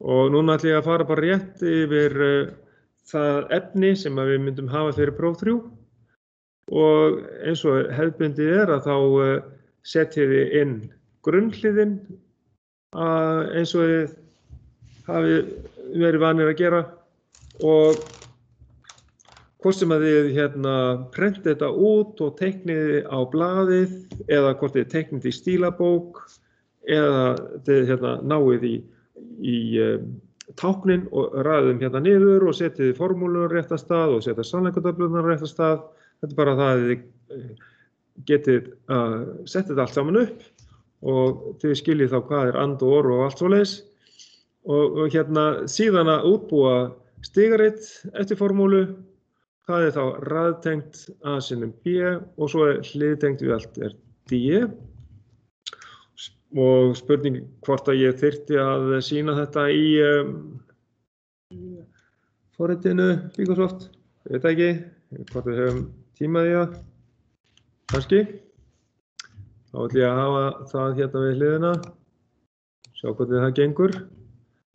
Og núna ætla ég að fara bara rétt yfir það efni sem við myndum hafa fyrir próf 3. Og eins og hefðbundið að þá setjið þið inn grunnhliðin eins og þið hafið verið vanir að gera. Og hvort sem að þið prentið þetta út og teiknið á blaðið eða hvort þið teiknið í stílabók eða þið náið í táknin og raðum niður og setið formúlur á rétta stað og setja sannleikstöflurnar á rétta stað. Þetta bara það að þið getið sett þetta allt saman upp og þið skiljið þá hvað and og orð og allt svoleiðis. Og síðan að útbúa stigarit eftir formúlu. Það þá raðtengt A sinnum B og svo hliðtengt við allt D. Og spurning hvort að ég þyrfti að sýna þetta í forritinu Microsoft. Ég veit ekki hvort við höfum tíma í það. Kannski. Þá ætla ég að hafa það við hliðina. Sjá hvernig það gengur.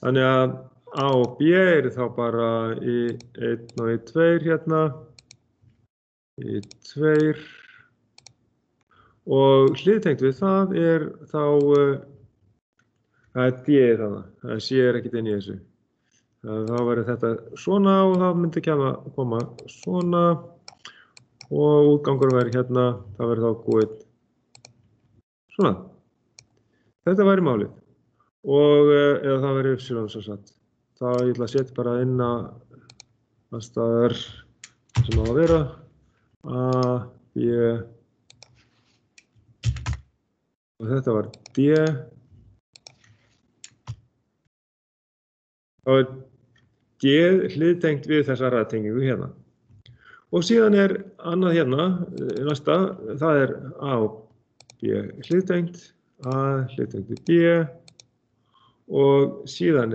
Þannig að A og B þá bara í 1 og í 2 í 2 og hliðtengt við það þá það D þarna, það C ekkert inn í þessu. Þá verður þetta svona og það myndi koma svona og útgangur verður það verður þá búið svona. Þetta væri málið og eða það verður ypsilon sem sagt. Þá ég ætla að setja bara inn að staðar sem á að vera A, B og þetta var D. Þá D hliðtengt við þessa raðtengingu Og síðan annað næsta, það A og B hliðtengt, A hliðtengt við B og síðan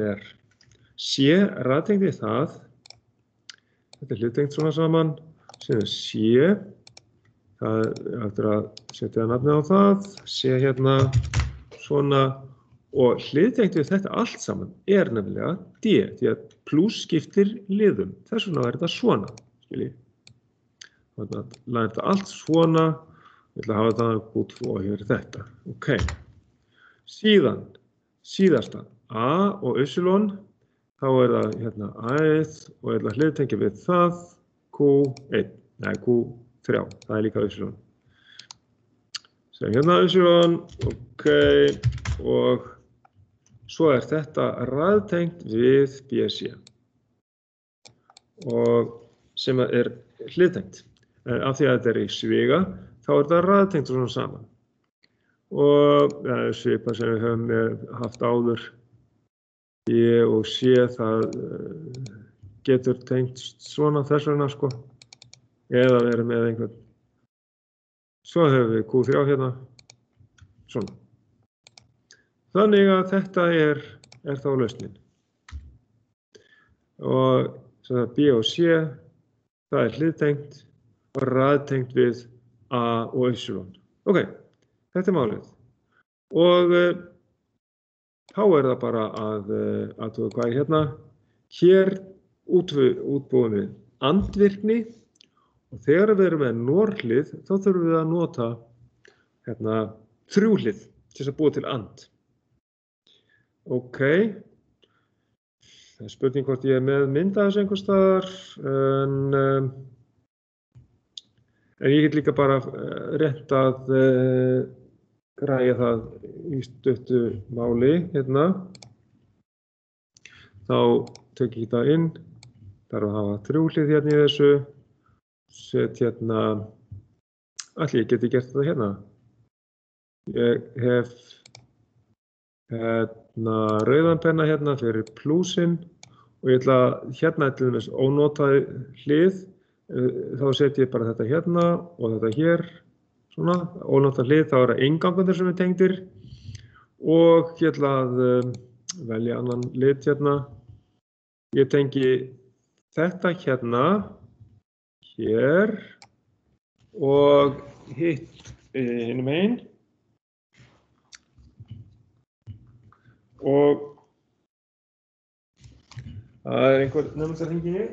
C raðtengt við það, þetta hliðtengt svona saman, síðan C, það eftir að setja nafnið á það, C svona og hliðtengt við þetta allt saman nefnilega D, því að pluss skiptir liðum, þess vegna þetta svona, skiljið. Þannig að læra þetta allt svona, ég ætla að hafa þetta út og hér þetta, ok. Síðan, síðasta, A og ypsilon, þá það A1 og ég ætla að hliðtengja við það Q1, nei Q3, það líka ypsilon. Sem ypsilon, ok, og svo þetta raðtengt við BC. Og sem hliðtengt. En af því að þetta í sviga, þá þetta raðtengt svona saman. Og það svipað sem við höfum haft áður. B og C það getur tengt svona þess vegna eða verið með einhvern. Svo höfum við Q3 svona. Þannig að þetta þá lausnin. Og B og C það hliðtengt og raðtengt við A og ypsilon. Ok, þetta málið. Og þá það bara að athuga hvað Hér útbúum við andvirkni og þegar við erum með norhlið þá þurfum við að nota þrjúhlið til að búa til and. Ok. Það spurning hvort ég með mynd af þessu einhvers staðar en ég get líka bara reynt að græja það í stuttu máli Þá tek ég það inn, þarf að hafa þrjúhlið í þessu, set ætli ég geti gert þetta Ég hef rauðan penna fyrir plúsin og ég ætla til dæmis ónotað hlið, þá set ég bara þetta og þetta hér, svona, ónotað hlið, þá það inngangarnir sem tengdir og ég ætla að velja annan lit Ég tengi þetta hér og hitt hinum megin og Það einhver nefnast að hringinni.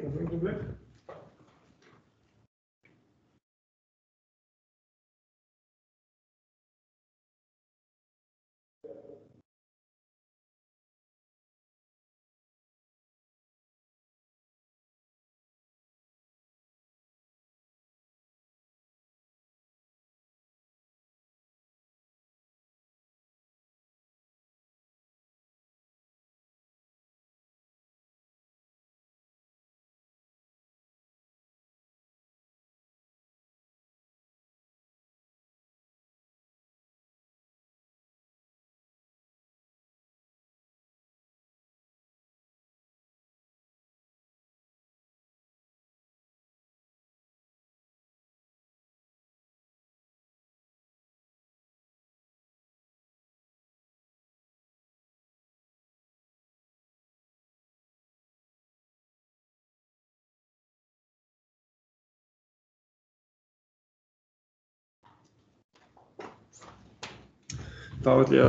Þá ætlum ég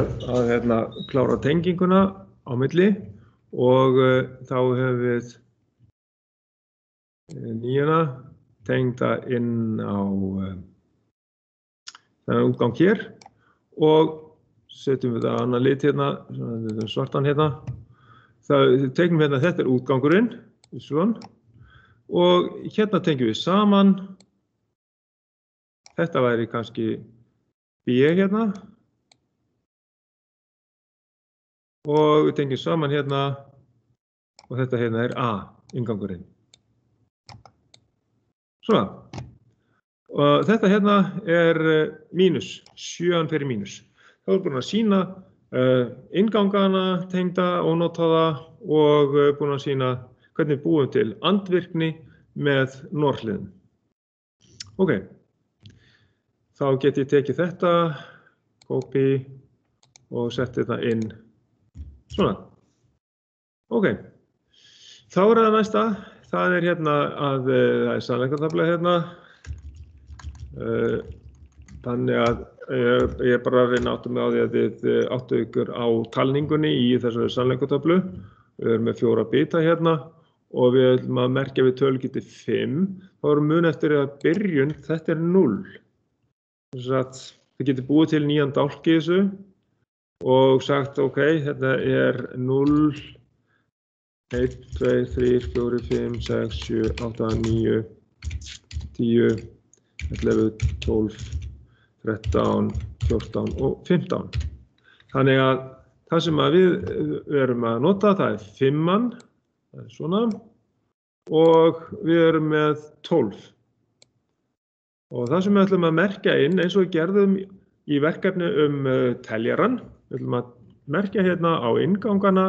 að klára tenginguna á milli og þá höfum við nýjuna tengda inn á þennan útgang hér og setjum við það annan lit hérna, svartan hérna. Tegnum hérna, þetta útgangurinn, og hérna tengjum við saman. Þetta væri kannski B hérna. Og við tengjum saman hérna og þetta hérna A, inngangurinn. Svona. Og þetta hérna mínus, 7 fyrir mínus. Þá erum við búin að sýna inngangana, tengda, ónotaða og búin að sýna hvernig við búum til andvirkni með norhliðum. Ok. Þá get ég tekið þetta, copy og setti þetta inn. Svona. Ok. Þá það næsta. Það hérna það sannleikanstafla hérna. Þannig að ég bara reyna áttum mig á því að þið áttu ykkur á talningunni í þessari sannleikanstaflu. Við erum með 4 bita hérna og við ætlum að merkja við tölugeti 5. Þá erum mun eftir að byrjun, þetta 0. Þess að þið getur búið til nýjan dálk í þessu. Og sagt, ok, þetta 0, 1, 2, 3, 4, 5, 6, 7, 8, 9, 10, 11, 12, 13, 14 og 15. Þannig að það sem við erum að nota, það 5-an, það svona, og við erum með 12. Og það sem við ætlum að merkja inn, eins og við gerðum í verkefni teljaran, við ætlum að merkja hérna á inngangana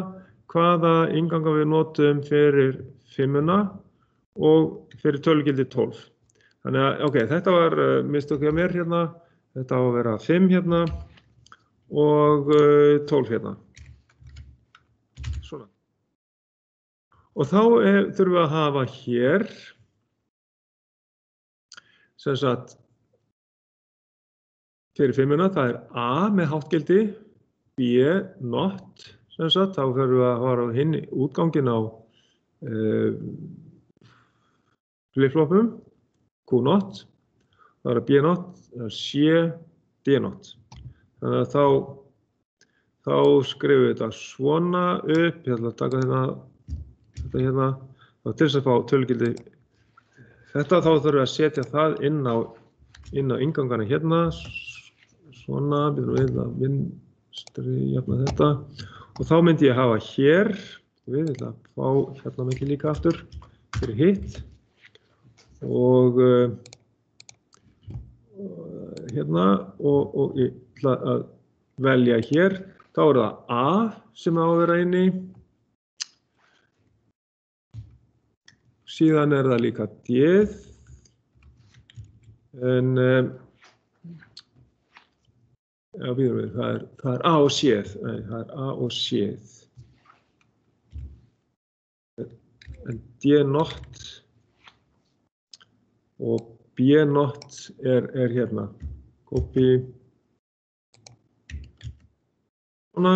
hvaða innganga við notum fyrir 5-una og fyrir tölugildi 12. Þannig að, ok, þetta var mistök hjá mér hérna, þetta á að vera 5 hérna og 12 hérna. Svona. Og þá þurfum við að hafa hér, sem sagt, fyrir 5-una, það A með háttgildi, B not, sem sagt, þá þurfum við að fara hinn útgangin á flip-flopum, Q not, það B not, C, D not. Þannig að þá skrifum við þetta svona upp, ég ætla að taka þetta hérna, og til þess að fá tölugildi þetta, þá þurfum við að setja það inn á inngangana hérna, svona, við að vinstri jafna þetta, og þá myndi ég hafa hér, við ætla að fá hérna mikið líka aftur fyrir hitt, og hérna, og ég ætla að velja hér, þá það A sem á að vera inni, síðan það líka D, en já, það A og C, það A og C, en D not og B not hérna, copy, svona,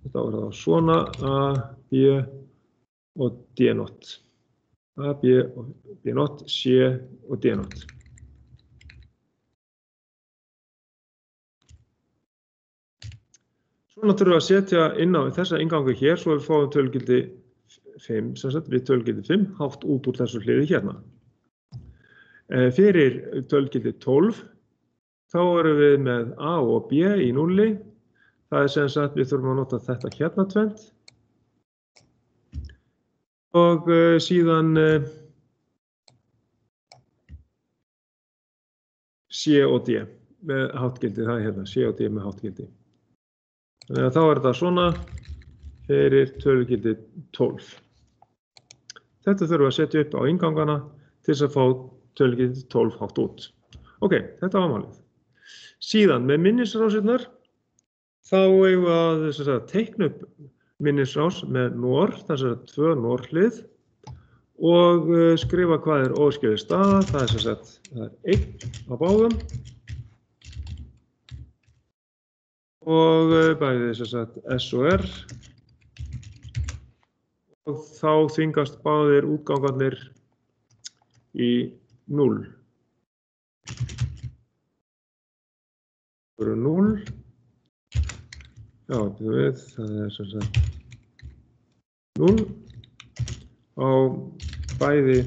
þetta það svona, A, B og D0. A, B og B0, C og D0. Svona þurfum við að setja inn á þessa inngangu hér, svo við fáum tölugildi 5, sem sagt við tölugildi 5 hátt út úr þessu hliði hérna. Fyrir tölugildi 12, þá erum við með A og B í 0. Það sem sagt við þurfum að nota þetta hérna tvennt. Og síðan C og D með háttgildi, það hérna, C og D með háttgildi. Þannig að þá þetta svona fyrir tölugildi 12. Þetta þurfum við að setja upp á inngangana til þess að fá tölugildi 12 hátt út. Ok, þetta var málið. Síðan með minnisrásirnar, þá eigum við að teikna upp minnisrás með NOR, þessar 2 NOR-hlið og skrifa hvað óskrifuð staða, það er 1 á báðum. Og bæði S og R og þá þvingast báðir útgangarnir í 0. Það eru 0. Já, við, það er 0 á bæði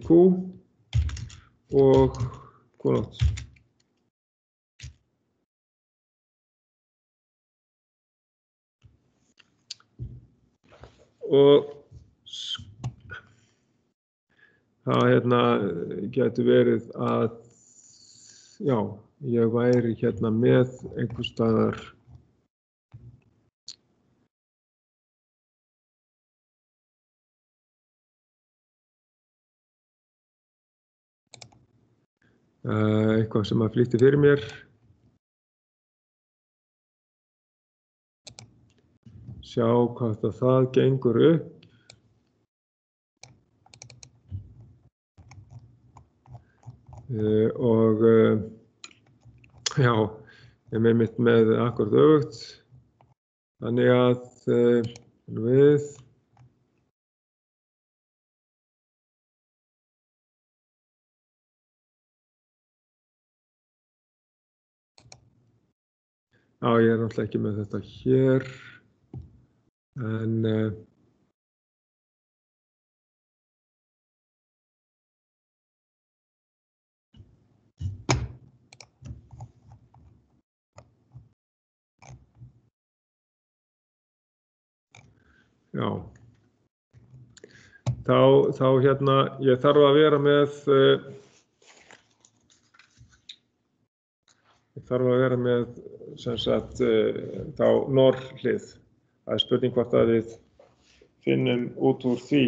Q og Q0. Og það hérna getur verið að, já, ég væri hérna með einhvers staðar eitthvað sem að flýtti fyrir mér. Sjá hvað það gengur upp. Og já, ég er mitt með akkurat öfugt. Þannig að við já, ég er náttúrulega ekki með þetta hér. En já, þá hérna, ég þarf að vera með sem sagt þá NOR-hlið. Það er spurning hvort að við finnum út úr því.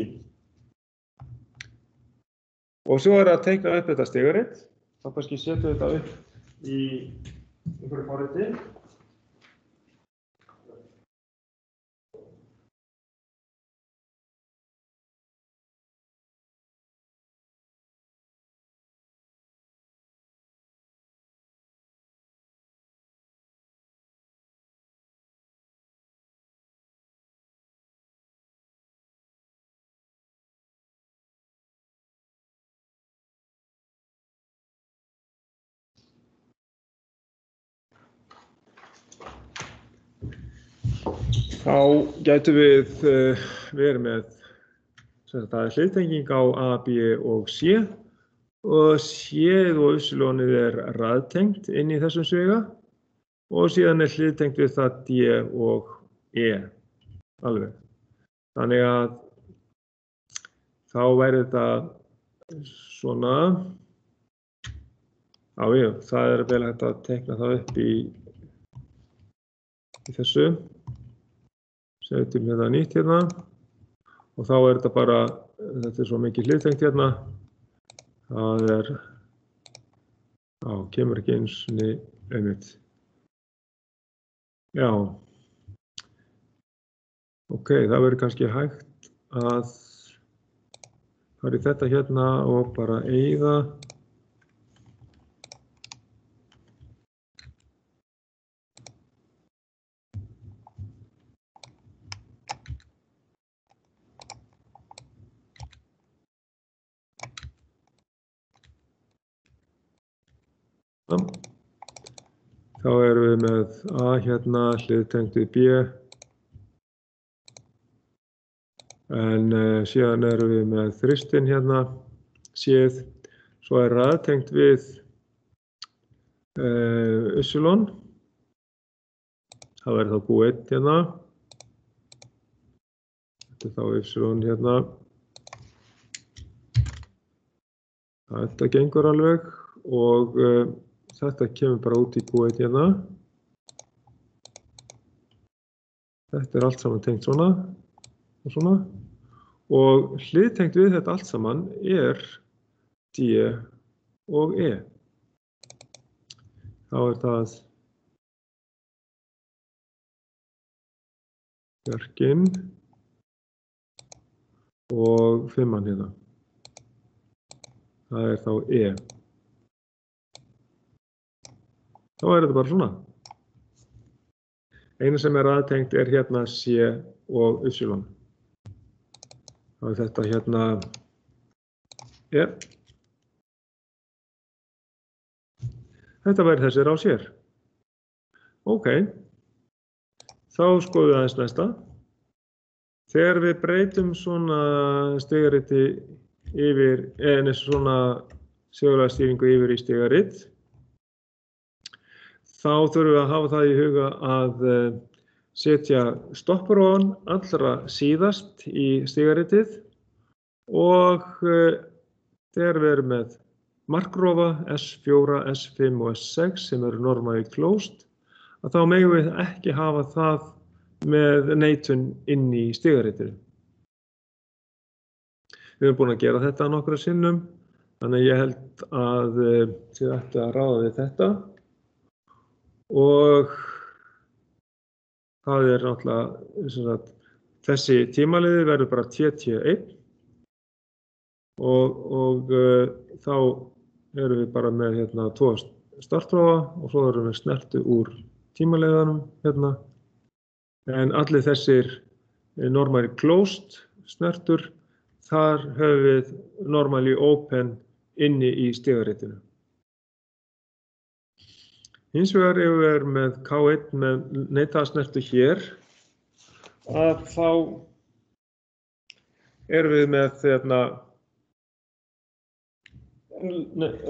Og svo er að teikna upp þetta stigarit. Þá kannski setjum við þetta upp í einhverju forriti. Þá gætum við verið með það er hliðtenging á A, B og C og C-ið og Y-ið er raðtengt inn í þessum sviga og síðan er hliðtengt við það D og E alveg. Þannig að þá væri þetta svona já, það er vel hægt að teikna það upp í þessu. Setjum hérna nýtt hérna og þá er þetta bara, þetta er svo mikið hliðtengt hérna, það er, já, kemur ekki eins og einmitt. Já, ok, það verður kannski hægt að fara í þetta hérna og bara eyða. Þá erum við með A hérna hliðtengt við B. En síðan erum við með þristinn hérna, séð. Svo raðtengt við y. Það verður þá Q1 hérna. Þetta þá y hérna. Þetta gengur alveg og þetta kemur bara út í Q1 hérna. Þetta allt saman tengt svona og svona. Og hliðtengt við þetta allt saman D og E. Þá það Björkinn og 5 hérna. Það þá E. Þá þetta bara svona. Einu sem aðtengt hérna C og Y. Þá þetta hérna E. Þetta væri þessi á sér. Ok. Þá skoðum við aðeins næsta. Þegar við breytum svona stigariti yfir, svona segulagastýringu yfir í stigarit, þá þurfum við að hafa það í huga að setja stopparófan allra síðast í stigaritið og þegar við erum með markrófa S4, S5 og S6 sem eru normally closed, að þá megum við ekki hafa það með neitun inn í stigaritinu. Við erum búin að gera þetta nokkra sinnum, þannig ég held að þið ættu að ráða við þetta. Og það náttúrulega, þessi tímaliði verður bara TT1 og þá erum við bara með hérna 2 startrófa og svo erum við snertu úr tímaliðanum hérna. En allir þessir normally closed snertur, þar höfum við normally open inni í stigaritinu. Hins vegar ef við erum með K1 með neitaða snertu hér, að þá erum við með hérna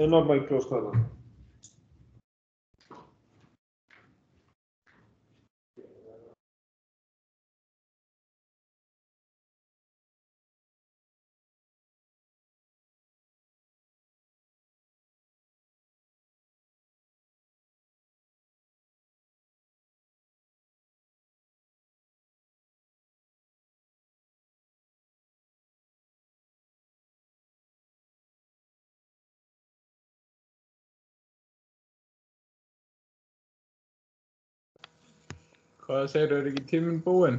normally closed þarna. Hvað segirðu, ekki tíminn búinn?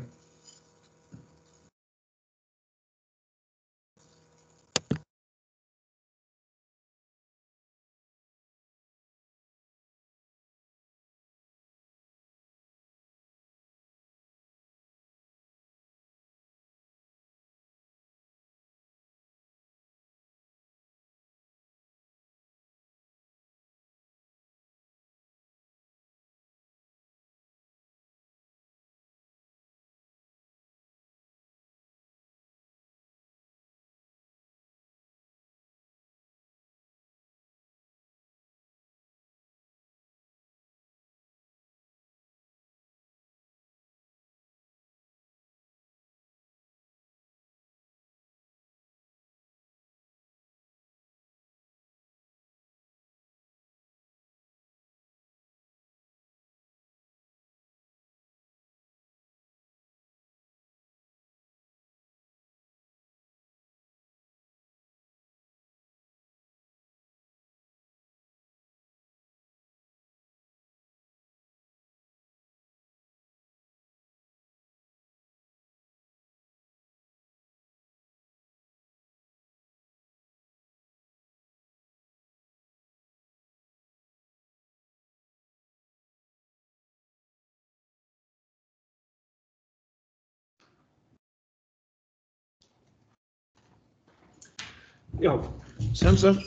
Já, sem sagt.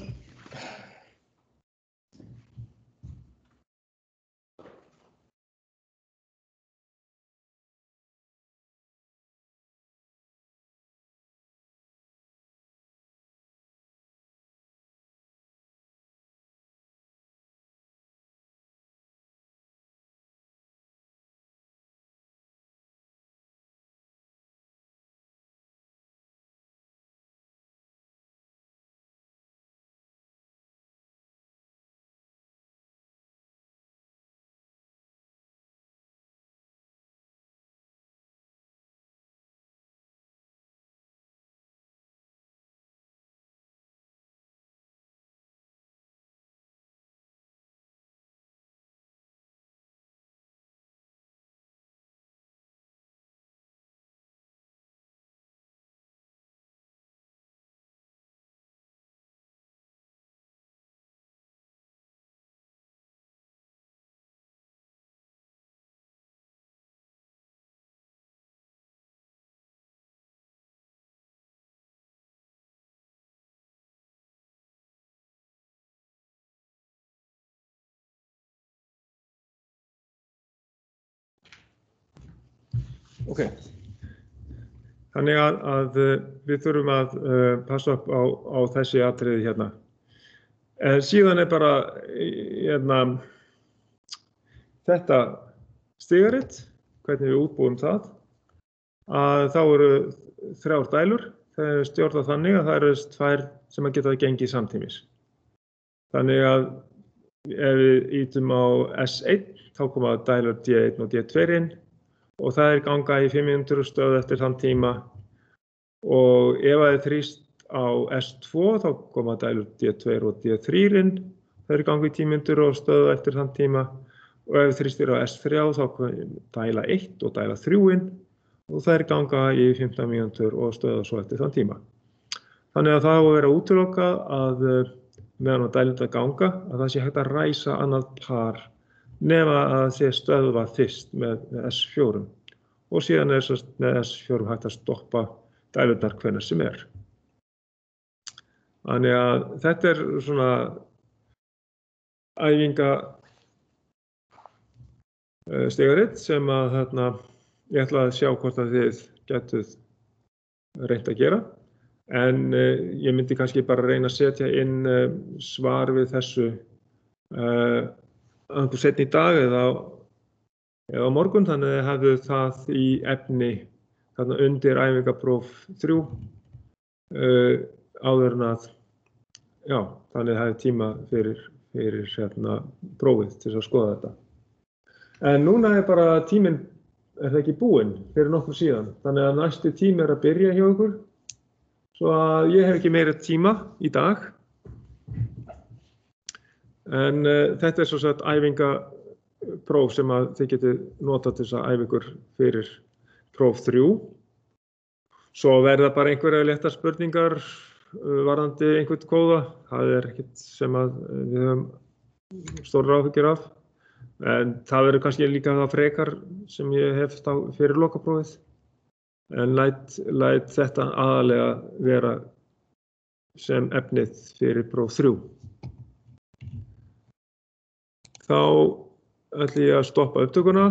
Ok. Þannig að við þurfum að passa upp á þessi atriði hérna. En síðan bara þetta stigarit, hvernig við útbúum það, að þá eru 3 dælur. Það er stjórnað þannig að það eru 2 sem að geta gengið samtímis. Þannig að ef við ítum á S1 þá koma dælur D1 og D2 inn og það er ganga í 5 mínútur og stöð eftir þann tíma og ef það er þrýst á S2 þá koma dælur D2 og D3 inn, það er ganga í 10 mínútur og stöð eftir þann tíma og ef þrýst á S3 þá koma dæla 1 og dæla 3 inn og það er ganga í 15 mínútur og stöð svo eftir þann tíma. Þannig að það á að vera útilokað að meðan að dælurnar ganga að það sé hægt að ræsa annað par nema að það sé stöðvað fyrst með S4 og síðan er með S4 hægt að stoppa dælurnar hvenær sem er. Þannig að þetta er svona æfinga stigarit sem að ég ætla að sjá hvort að þið getuð reynt að gera. En ég myndi kannski bara reyna að setja inn svar við þessu einhver seinni í dag eða á morgun, þannig að þið hafið það í efni þarna undir æfingapróf 3 áður en að, já, þannig að það hafið tíma fyrir prófið til að skoða þetta. En núna er bara tíminn, er það ekki búinn fyrir nokkuð síðan, þannig að næsti tími er að byrja hjá ykkur. Svo að ég hef ekki meira tíma í dag. En þetta er svo sagt æfingapróf sem að þið getið notað til þess að æfa ykkur fyrir próf 3. Svo verða bara einhverja léttar spurningar varðandi einhvern kóða. Það er ekkert sem að við höfum stórar áhyggjur af. En það verður kannski líka það frekar sem ég hef fyrir lokaprófið. En læt þetta aðalega vera sem efnið fyrir próf 3. Þá ætla ég að stoppa upptökuna.